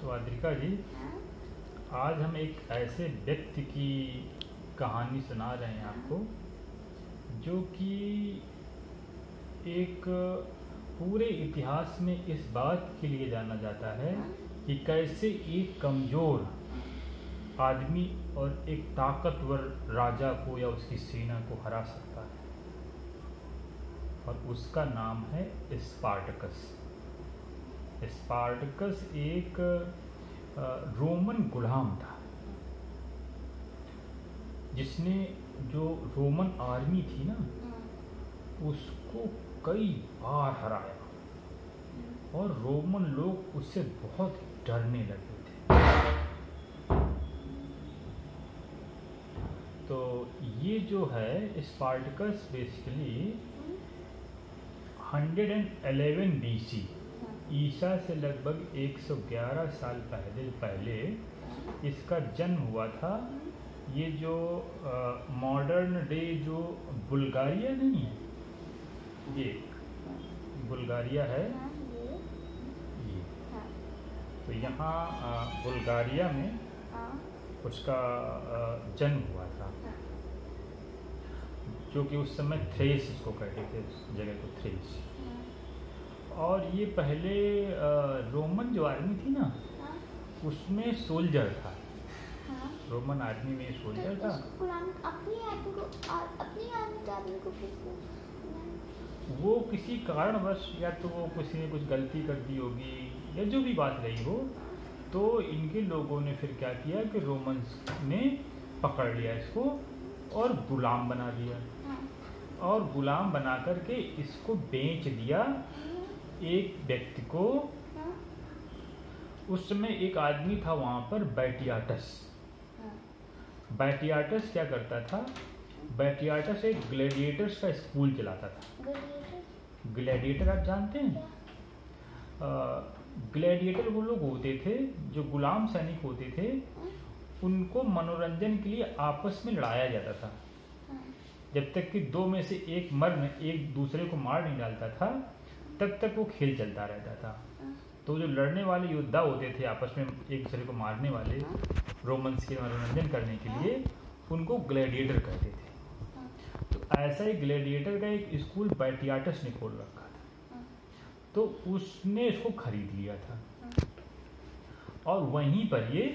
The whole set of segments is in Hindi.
तो आद्रिका जी, आज हम एक ऐसे व्यक्ति की कहानी सुना रहे हैं आपको, जो कि एक पूरे इतिहास में इस बात के लिए जाना जाता है कि कैसे एक कमज़ोर आदमी और एक ताकतवर राजा को या उसकी सेना को हरा सकता है, और उसका नाम है स्पार्टकस। स्पार्टकस एक रोमन गुलाम था, जिसने जो रोमन आर्मी थी ना, उसको कई बार हराया, और रोमन लोग उससे बहुत डरने लगे थे। तो ये जो है स्पार्टकस बेसिकली 111 BC ईसा से लगभग 111 साल पहले इसका जन्म हुआ था। ये जो मॉडर्न डे जो बुल्गारिया नहीं है, ये बुल्गारिया है ये, तो यहाँ बुल्गारिया में उसका जन्म हुआ था, जो कि उस समय थ्रेस इसको कहते थे, उस जगह को थ्रेस। और ये पहले रोमन जो आर्मी थी ना, उसमें सोल्जर था। रोमन आर्मी में सोल्जर था। वो किसी कारणवश, या तो वो किसी ने कुछ गलती कर दी होगी, या जो भी बात रही हो, तो इनके लोगों ने फिर क्या किया कि रोमन्स ने पकड़ लिया इसको और गुलाम बना दिया, और गुलाम बना करके इसको बेच दिया एक व्यक्ति को। उस समय एक आदमी था वहाँ पर, बैटियाटस। बैटियाटस क्या करता था? बैटियाटस एक ग्लैडिएटर्स का स्कूल चलाता था। ग्लैडिएटर आप जानते हैं? ग्लैडिएटर वो लोग होते थे जो गुलाम सैनिक होते थे, उनको मनोरंजन के लिए आपस में लड़ाया जाता था। जब तक कि दो में से एक दूसरे को मार नहीं डालता था, तब तक वो खेल चलता रहता था। तो जो लड़ने वाले योद्धा होते थे आपस में एक दूसरे को मारने वाले, रोमन्स के मनोरंजन करने के लिए, उनको ग्लैडिएटर कहते थे। तो ऐसा ही ग्लैडिएटर का एक स्कूल बैटियाटस ने खोल रखा था, तो उसने इसको खरीद लिया था, और वहीं पर ये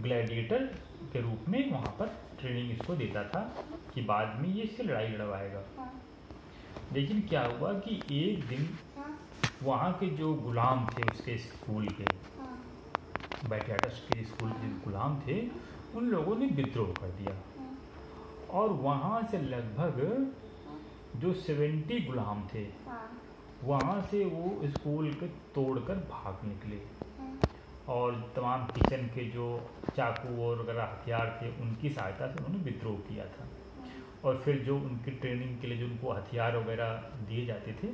ग्लैडिएटर के रूप में वहाँ पर ट्रेनिंग इसको देता था कि बाद में ये इससे लड़ाई लड़वाएगा। लेकिन क्या हुआ कि एक दिन वहाँ के जो गुलाम थे उसके स्कूल के, बैटियाटस के स्कूल के गुलाम थे, उन लोगों ने विद्रोह कर दिया, और वहाँ से लगभग जो 70 गुलाम थे, वहाँ से वो स्कूल के तोड़कर भाग निकले, और तमाम किचन के जो चाकू और वगैरह हथियार थे, उनकी सहायता से उन्होंने विद्रोह किया था। और फिर जो उनकी ट्रेनिंग के लिए जो उनको हथियार वगैरह दिए जाते थे,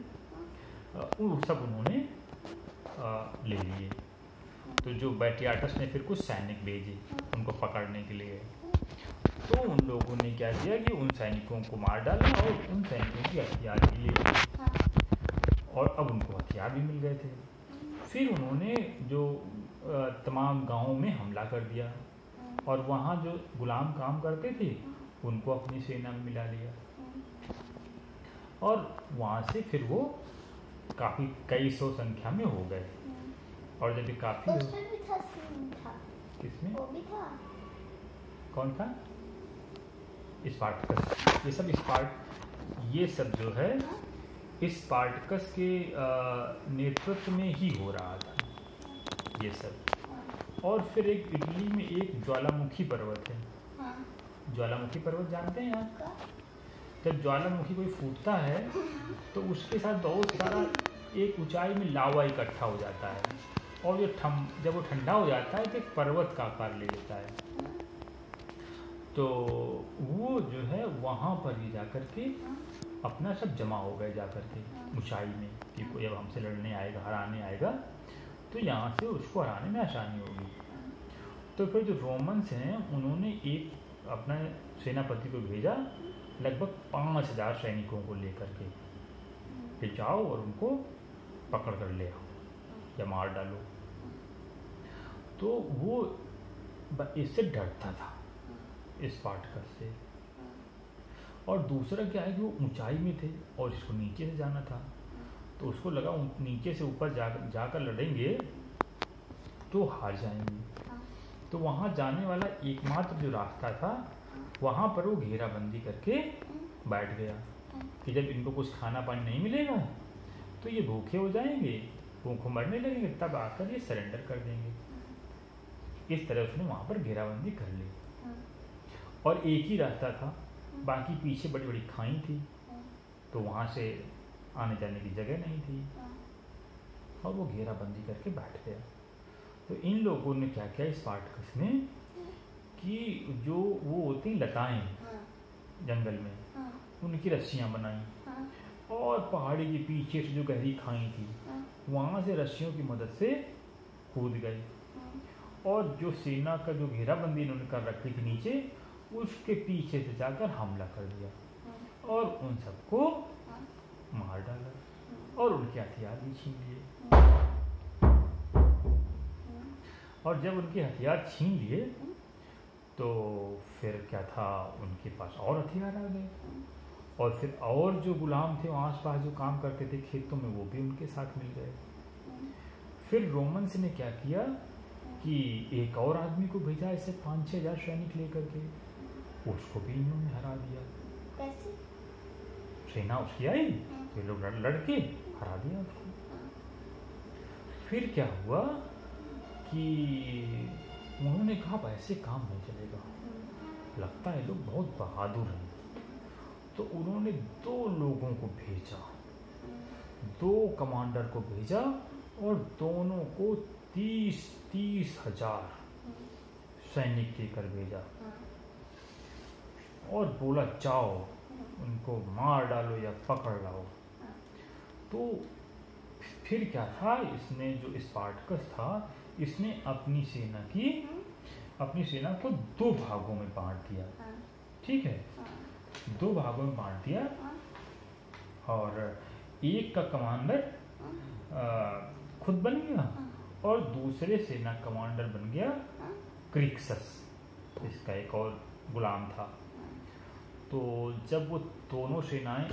वो सब उन्होंने ले लिए। तो जो बैटियाटस ने फिर कुछ सैनिक भेजे उनको पकड़ने के लिए, तो उन लोगों ने क्या किया कि उन सैनिकों को मार डाला और उन सैनिकों के हथियार भी ले लिए, और अब उनको हथियार भी मिल गए थे। फिर उन्होंने जो तमाम गाँवों में हमला कर दिया, और वहाँ जो गुलाम काम करते थे उनको अपनी सेना में मिला लिया, और वहाँ से फिर वो काफ़ी कई सौ संख्या में हो गए। और जब काफ़ी किसमें वो भी था? कौन था? स्पार्टकस। ये सब जो है स्पार्टकस के नेतृत्व में ही हो रहा था ये सब। और फिर एक इटली में एक ज्वालामुखी पर्वत है। ज्वालामुखी पर्वत जानते हैं आप? जब ज्वालामुखी कोई फूटता है तो उसके साथ बहुत सारा एक ऊंचाई में लावा इकट्ठा हो जाता है, और जब वो ठंडा हो जाता है तो एक पर्वत का आकार ले लेता है। तो वो जो है वहाँ पर ही जाकर के अपना सब जमा हो गए, जाकर के ऊंचाई में, कि कोई अब हमसे लड़ने आएगा, हराने आएगा, तो यहाँ से उसको हराने में आसानी होगी। तो फिर जो रोमन्स हैं उन्होंने एक अपना सेनापति को भेजा, लगभग 5000 सैनिकों को लेकर के, कि जाओ और उनको पकड़ कर ले आओ या मार डालो। तो वो इससे डरता था, स्पार्टकस से। और दूसरा क्या है कि वो ऊंचाई में थे और इसको नीचे से जाना था, तो उसको लगा नीचे से ऊपर जाकर लड़ेंगे तो हार जाएंगे। तो वहाँ जाने वाला एकमात्र जो रास्ता था वहाँ पर वो घेराबंदी करके बैठ गया कि जब इनको कुछ खाना पानी नहीं मिलेगा तो ये भूखे हो जाएंगे, भूखों मरने लगेंगे, तब आकर ये सरेंडर कर देंगे। इस तरह उसने वहाँ पर घेराबंदी कर ली। और एक ही रास्ता था, बाकी पीछे बड़ी बड़ी खाई थी, तो वहाँ से आने जाने की जगह नहीं थी और वो घेराबंदी करके बैठ गया। तो इन लोगों ने क्या किया स्पार्टकस ने कि जो वो होती लताएं जंगल में, उनकी रस्सियाँ बनाई और पहाड़ी के पीछे से जो गहरी खाई थी वहाँ से रस्सियों की मदद से कूद गए और जो सेना का जो घेराबंदी इन्होंने कर रखी थी नीचे, उसके पीछे से जाकर हमला कर दिया और उन सबको मार डाला और उनके हथियार भी छीन लिए। और जब उनके हथियार छीन लिए तो फिर क्या था, उनके पास और हथियार आ गए और फिर और जो गुलाम थे आस पास जो काम करते थे खेतों में, वो भी उनके साथ मिल गए। फिर रोमन्स ने क्या किया कि एक और आदमी को भेजा ऐसे 5-6 हजार सैनिक लेकर के, उसको भी इन्होंने हरा दिया। कैसे? सेना उसकी आई तो लोग लड़के हरा दिया उसको। फिर क्या हुआ कि उन्होंने कहा ऐसे काम नहीं चलेगा, लगता है लोग बहुत बहादुर हैं। तो उन्होंने 2 लोगों को भेजा, 2 कमांडर को भेजा और दोनों को 30 हजार सैनिक लेकर भेजा और बोला जाओ उनको मार डालो या पकड़ लाओ। तो फिर क्या था, इसने जो स्पार्टकस था इसने अपनी सेना को 2 भागों में बांट दिया। ठीक है, 2 भागों में बांट दिया और एक का कमांडर खुद बन गया और दूसरे सेना कमांडर बन गया क्रिक्सस, इसका एक और गुलाम था। तो जब वो दोनों सेनाएं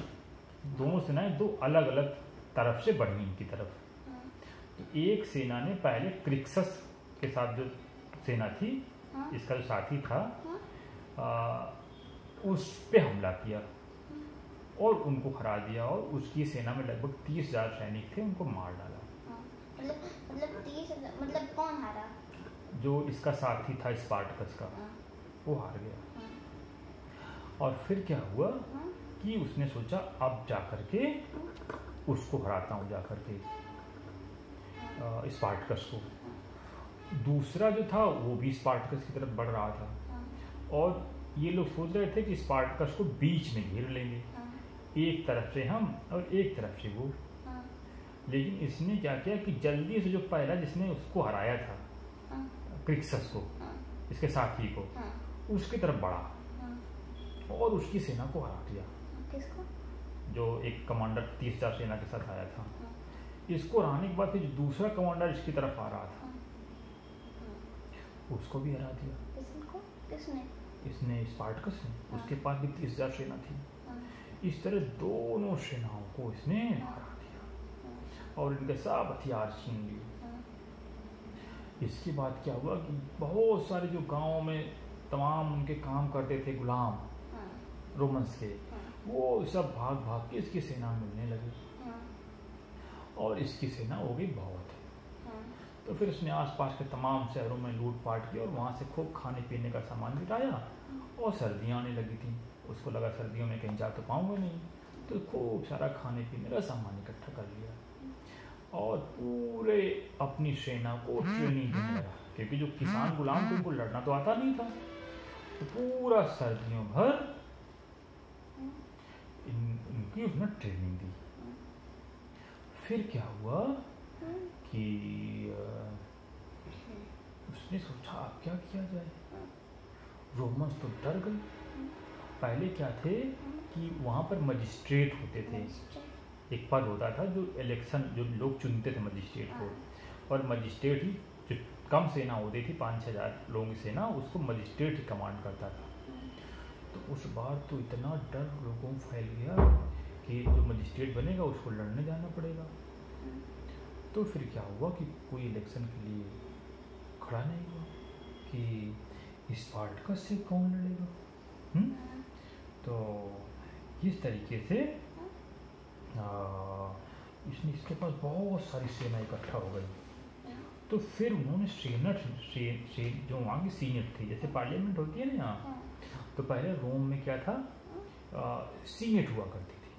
2 अलग अलग तरफ से बढ़ी इनकी तरफ, तो एक सेना ने पहले क्रिक्सस के साथ जो सेना थी, इसका जो साथी था, उस पे हमला किया और उनको हरा दिया और उसकी सेना में लगभग 30 हजार सैनिक थे, उनको मार डाला। मतलब 30 मतलब कौन हारा? जो इसका साथी था स्पार्टकस का, वो हार गया। और फिर क्या हुआ कि उसने सोचा अब जाकर के उसको हराता हूँ जाकर के स्पार्टकस को। दूसरा जो था वो भी स्पार्टकस की तरफ बढ़ रहा था और ये लोग सोच रहे थे कि स्पार्टकस को बीच में घेर लेंगे, एक तरफ से हम और एक तरफ से वो। लेकिन इसने क्या किया कि जल्दी से जो पहला जिसने उसको हराया था क्रिक्सस को, इसके साथी को, उसकी तरफ बढ़ा और उसकी सेना को हरा दिया। किसको? जो एक कमांडर 30 हजार सेना के साथ आया था, इसको हराने के बाद फिर दूसरा कमांडर इसकी तरफ आ रहा था, उसको भी हरा दिया। किसने? इसने, स्पार्टकस ने। उसके पास भी 30 हजार सेना थी। इस तरह दोनों सेनाओं को इसने हरा दिया और इनके सब हथियार छीन लिए। इसके बाद क्या हुआ कि बहुत सारे जो गांवों में तमाम उनके काम करते थे गुलाम रोमन्स के, वो सब भाग भाग के इसकी सेना मिलने लगी और इसकी सेना हो गई बहुत। तो फिर उसने आसपास के तमाम शहरों में लूटपाट की और वहाँ से खूब खाने पीने का सामान जुटाया और सर्दियाँ आने लगी थी, उसको लगा सर्दियों में कहीं जा तो पाऊंगा नहीं, तो खूब सारा खाने पीने का सामान इकट्ठा कर लिया और पूरे अपनी सेना को ट्रेनिंग देने लगा, क्योंकि जो किसान गुलाम थे उनको लड़ना तो आता नहीं था। तो पूरा सर्दियों भर इनकी उसने ट्रेनिंग दी। फिर क्या हुआ कि उसने सोचा अब क्या किया जाए। रोमन्स तो डर गए। पहले क्या थे कि वहाँ पर मजिस्ट्रेट होते थे, एक पद होता था जो इलेक्शन, जो लोग चुनते थे मजिस्ट्रेट को, और मजिस्ट्रेट ही जो कम सेना होती थी 5-6 हज़ार लोगों की सेना, उसको मजिस्ट्रेट ही कमांड करता था। तो उस बार तो इतना डर लोगों में फैल गया कि जो मजिस्ट्रेट बनेगा उसको लड़ने जाना पड़ेगा। तो फिर क्या हुआ कि कोई इलेक्शन के लिए खड़ा नहीं हुआ कि स्पार्टकस से कौन लड़ेगा। तो इस तरीके से इसके पास बहुत सारी सेना इकट्ठा हो गई। तो फिर उन्होंने जो वहाँ की सीनेट थी, जैसे पार्लियामेंट होती है ना यहाँ, तो पहले रोम में क्या था, सीनेट हुआ करती थी।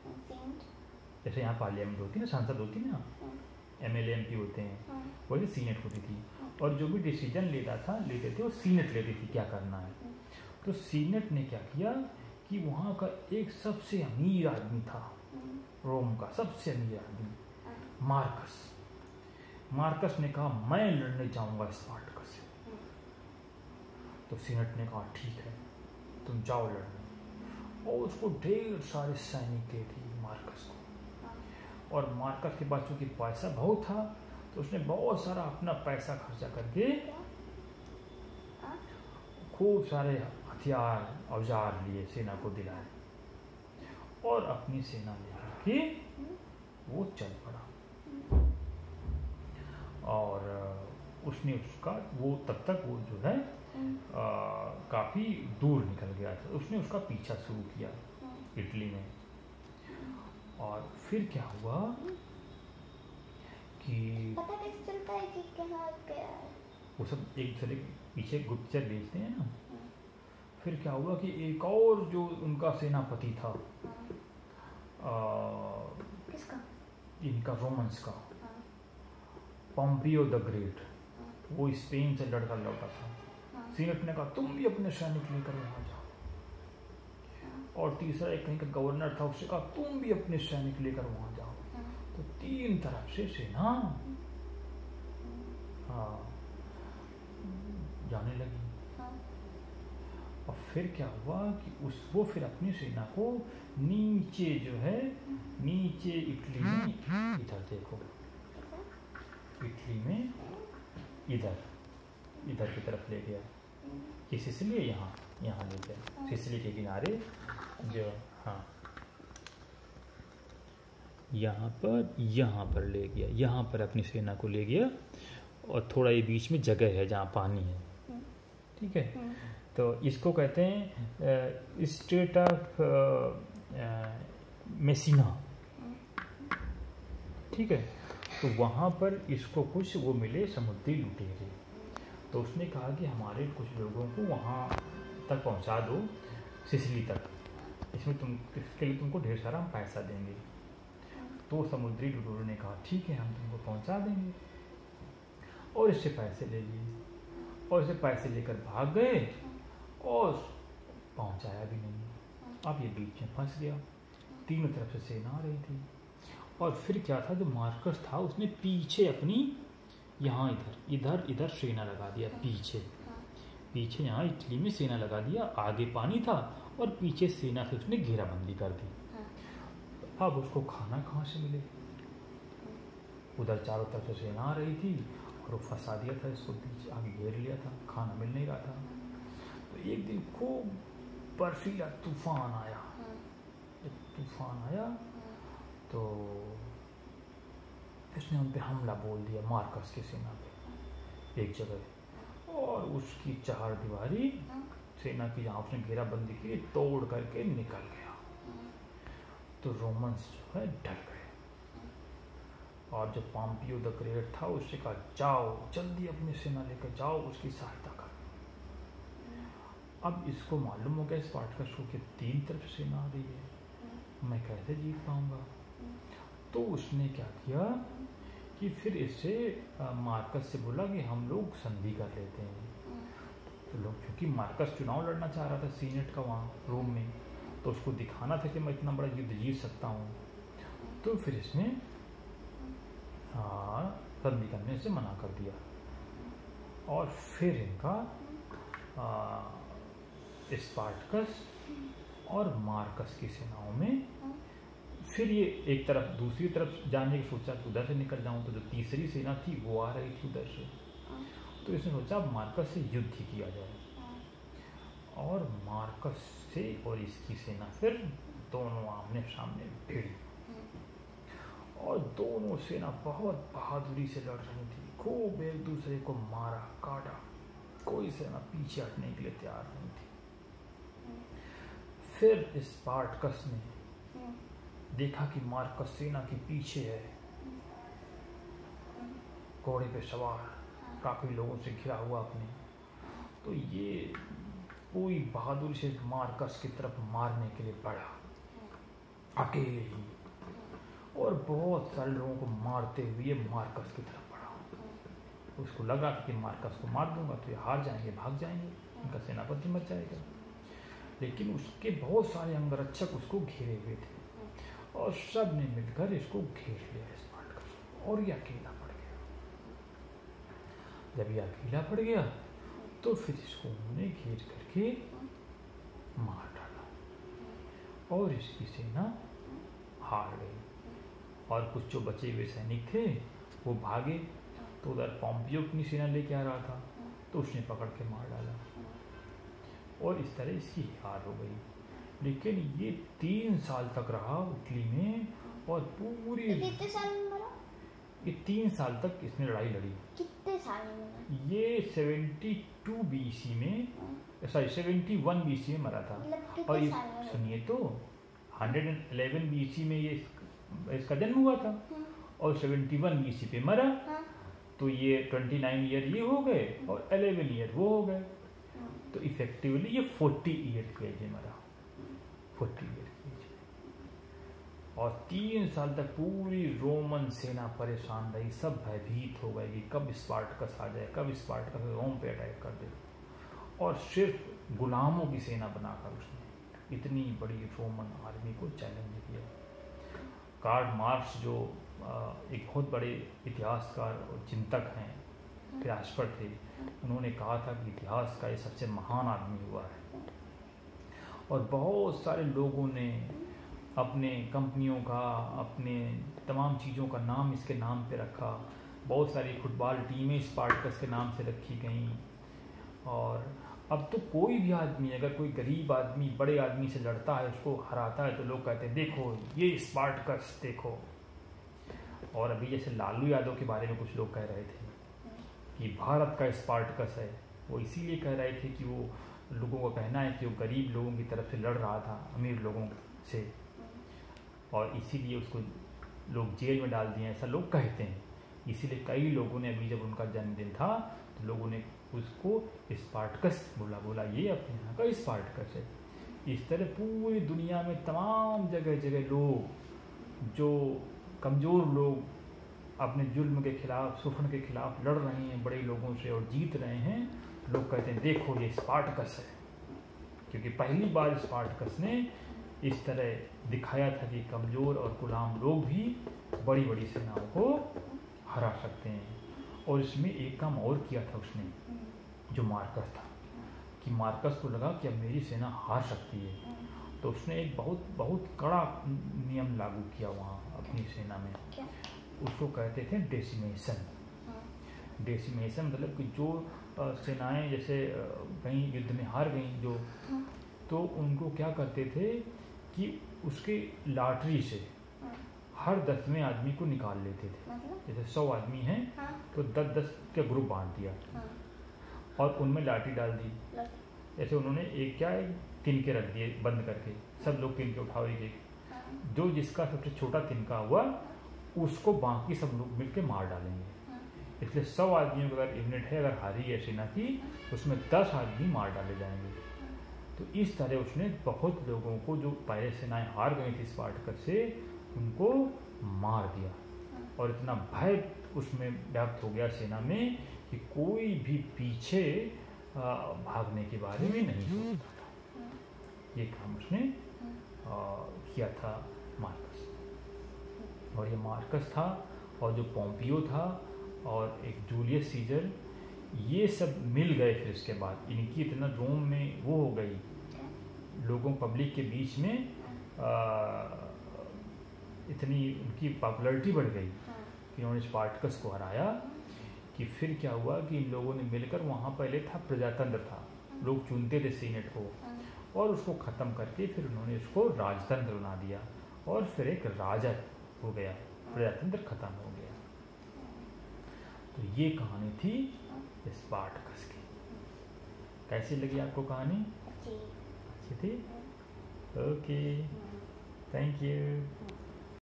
जैसे यहाँ पार्लियामेंट होती है ना, संसद होती है ना, MLA MP होते हैं, वही सीनेट होती थी। और जो भी डिसीजन लेते थे वो सीनेट लेती थी क्या करना है। तो सीनेट ने क्या किया कि वहाँ का एक सबसे अमीर आदमी था, रोम का सबसे अमीर आदमी मार्कस ने कहा मैं लड़ने जाऊंगा स्पार्टकस से। तो सीनेट ने कहा ठीक है तुम जाओ लड़ने। और उसको ढेर सारे सैनिक दे दिए मार्कस को। और मार्कस के पास चूंकि पैसा बहुत था तो उसने बहुत सारा अपना पैसा खर्चा करके खूब सारे हथियार औजार लिए, सेना को दिलाए और अपनी सेना लेकर के वो चल पड़ा। और उसने वो तब तक वो जो है काफ़ी दूर निकल गया था। उसने उसका पीछा शुरू किया इटली में। और फिर क्या हुआ कि पता कैसे चलता है कि कहाँ गया है? वो सब एक दूसरे के पीछे गुप्तचर भेजते हैं ना। फिर क्या हुआ कि एक और जो उनका सेनापति था, किसका? इनका रोमन्स का, पोम्पियो द ग्रेट, वो स्पेन से लड़कर लौटा था। सीनेट ने कहा तुम भी अपने सैनिक लेकर वहां जाओ। और तीसरा एक कहीं का गवर्नर था, उससे कहा तुम भी अपने सैनिक लेकर वहां जाओ। तो 3 तरफ से सेना जाने लगी। और फिर क्या हुआ कि वो फिर अपनी सेना को नीचे जो है, नीचे इटली में, इधर देखो, इटली में इधर की तरफ ले गया कि सिसिली यहाँ ले गया, सिसिली के किनारे जो यहाँ पर ले गया, यहाँ पर अपनी सेना को ले गया। और थोड़ा ये बीच में जगह है जहाँ पानी है, ठीक है। तो इसको कहते हैं स्ट्रेट ऑफ मेसिना, ठीक है। तो वहाँ पर इसको कुछ वो मिले समुद्री लुटेरे। तो उसने कहा कि हमारे कुछ लोगों को वहाँ तक पहुँचा दो, सिसिली तक, इसके लिए तुमको ढेर सारा हम पैसा देंगे। तो समुद्री लुटेरों ने कहा ठीक है हम तुमको पहुँचा देंगे। और इससे पैसे ले लिए और इसे पैसे लेकर भाग गए और पहुँचाया भी नहीं। अब ये बीच में फंस गया, तीनों तरफ से सेना आ रही थी। और फिर क्या था, जो मार्कस था उसने पीछे अपनी यहाँ इधर सेना लगा दिया, पीछे यहाँ इटली में सेना लगा दिया। आगे पानी था और पीछे सेना से उसने घेराबंदी कर दी। अब उसको खाना कहाँ से मिले, उधर चारों तरफ से सेना आ रही थी और वो फंसा दिया था इसको, बीच आगे घेर लिया था, खाना मिल नहीं रहा था। तो एक दिन खूब बर्फीला तूफान आया। जब तूफान आया तो इसने उन पे हमला बोल दिया, मार्कस की सेना पे एक जगह। और उसकी चार दीवारी सेना की जहाँ उसने घेराबंदी की तोड़ करके निकल गया। तो रोमन्स जो है डर गए। और जब पोम्पियो द ग्रेट था उससे कहा जाओ जल्दी अपनी सेना लेकर जाओ, उसकी सहायता कर। अब इसको मालूम हो गया स्पार्टकस को कि 3 तरफ सेना आ रही है, मैं कैसे जीत पाऊंगा। तो उसने क्या किया कि फिर इससे मार्कस से बोला कि हम लोग संधि कर लेते हैं। तो लोग, क्योंकि मार्कस चुनाव लड़ना चाह रहा था सीनेट का वहाँ रोम में, तो उसको दिखाना था कि मैं इतना बड़ा युद्ध जीत सकता हूँ। तो फिर इसने संधि करने से मना कर दिया। और फिर इनका स्पार्टकस और मार्कस की सेनाओं में फिर ये एक तरफ दूसरी तरफ जाने की सोचा कि उधर से निकल जाऊं। तो जो तीसरी सेना थी वो आ रही थी उधर से, तो इसने सोचा मार्कस से युद्ध ही किया जाए, और मार्कस से और इसकी सेना फिर दोनों आमने सामने भिड़ी, और दोनों सेना बहुत बहादुरी से लड़ रही थी, खूब एक दूसरे को मारा काटा, कोई सेना पीछे हटने के लिए तैयार नहीं थी। फिर स्पार्टकस ने देखा कि मार्कस सेना के पीछे है, घोड़े पे सवार, काफी लोगों से घिरा हुआ अपने, तो ये पूरी बहादुरी से मार्कस की तरफ मारने के लिए बढ़ा अकेले ही, और बहुत सारे लोगों को मारते हुए मार्कस की तरफ बढ़ा। उसको लगा कि मार्कस को मार दूंगा तो ये हार जाएंगे, भाग जाएंगे, उनका सेनापति मच जाएगा। लेकिन उसके बहुत सारे अंगरक्षक उसको घेरे हुए थे, और सब ने मिलकर इसको घेर लिया स्पार्टकस, और ये अकेला पड़ गया। जब ये अकेला पड़ गया तो फिर इसको उन्होंने घेर करके मार डाला, और इसकी सेना हार गई। और कुछ जो बचे हुए सैनिक थे वो भागे, तो उधर पोम्पियो अपनी सेना लेके आ रहा था, तो उसने पकड़ के मार डाला, और इस तरह इसकी हार हो गई। लेकिन ये 3 साल तक रहा इटली में, और पूरी कितने साल में मरा? ये 3 साल तक इसने लड़ाई लड़ी। कितने साल में? ये 72 बीसी में, सॉरी 71 बीसी में मरा था। और ये सुनिए तो 111 बीसी में ये इसका जन्म हुआ था, और 71 बीसी पे मरा, तो ये 29 ईयर ये हो गए और 11 ईयर वो हो गए, तो इफेक्टिवली ये 40 ईयर की एज में मरा, 40 ईयर की एज में। और 3 साल तक पूरी रोमन सेना परेशान रही, सब भयभीत हो गए कि कब स्पार्टकस आ जाए, कब स्पार्टकस रोम पे अटैक कर दे। और सिर्फ गुलामों की सेना बनाकर उसने इतनी बड़ी रोमन आर्मी को चैलेंज किया। कार्ल मार्क्स जो एक बहुत बड़े इतिहासकार और चिंतक हैं, फिलासफर थे, उन्होंने कहा था कि इतिहास का ये सबसे महान आदमी हुआ है। और बहुत सारे लोगों ने अपने कंपनियों का, अपने तमाम चीज़ों का नाम इसके नाम पे रखा। बहुत सारी फुटबॉल टीमें स्पार्टकस के नाम से रखी गईं। और अब तो कोई भी आदमी, अगर कोई गरीब आदमी बड़े आदमी से लड़ता है, उसको हराता है, तो लोग कहते हैं देखो ये स्पार्टकस देखो। और अभी जैसे लालू यादव के बारे में कुछ लोग कह रहे थे कि भारत का स्पार्टकस है, वो इसीलिए कह रहे थे कि वो लोगों का कहना है कि वो गरीब लोगों की तरफ से लड़ रहा था अमीर लोगों से, और इसीलिए उसको लोग जेल में डाल दिए, ऐसा लोग कहते हैं। इसीलिए कई लोगों ने अभी जब उनका जन्मदिन था तो लोगों ने उसको स्पार्टकस बोला ये अपने यहाँ का स्पार्टकस है। इस तरह पूरी दुनिया में तमाम जगह जगह लोग, जो कमज़ोर लोग अपने जुल्म के खिलाफ, शोषण के खिलाफ लड़ रहे हैं बड़े लोगों से और जीत रहे हैं, लोग कहते हैं देखो ये स्पार्टकस है। क्योंकि पहली बार स्पार्टकस ने इस तरह दिखाया था कि कमज़ोर और गुलाम लोग भी बड़ी बड़ी सेनाओं को हरा सकते हैं। और इसमें एक काम और किया था उसने, जो मार्कस था, कि मार्कस को लगा कि अब मेरी सेना हार सकती है, तो उसने एक बहुत बहुत कड़ा नियम लागू किया वहाँ अपनी सेना में। उसको कहते थे डेसिमेशन। डेसिमेशन मतलब कि जो सेनाएं जैसे कहीं युद्ध में हार गई जो, तो उनको क्या करते थे कि उसके लॉटरी से हर 10वें आदमी को निकाल लेते थे। जैसे 100 आदमी हैं तो 10-10 का ग्रुप बांट दिया और उनमें लाठी डाल दी। जैसे उन्होंने एक तिनके रख दिए बंद करके, सब लोग तिनके उठाओ एक, जो जिसका सबसे छोटा तिनका हुआ उसको बाकी सब लोग मिलकर मार डालेंगे। इसलिए 100 आदमियों का अगर यूनिट है, अगर हारी है सेना की, उसमें 10 आदमी मार डाले जाएंगे। तो इस तरह उसने बहुत लोगों को, जो पहले सेनाएं हार गई थी स्पार्टकस से, उनको मार दिया। और इतना भय उसमें व्याप्त हो गया सेना में कि कोई भी पीछे भागने के बारे में नहीं सोचता था। ये काम उसने किया था मार्कस। और ये मार्कस था, और जो पोम्पियो था, और एक जूलियस सीजर, ये सब मिल गए। फिर इसके बाद इनकी इतना रोम में वो हो गई, लोगों पब्लिक के बीच में इतनी उनकी पॉपुलैरिटी बढ़ गई कि उन्होंने स्पार्टकस को हराया, कि कि फिर क्या हुआ कि इन लोगों ने मिलकर, वहाँ पहले था प्रजातंत्र था, लोग चुनते थे सीनेट को, और उसको ख़त्म करके फिर उन्होंने उसको राजतंत्र बना दिया और फिर एक राजा हो गया, प्रजातंत्र खत्म हो गया। तो ये कहानी थी स्पार्टकस की। कैसी लगी आपको कहानी? अच्छी थी? Okay, thank you.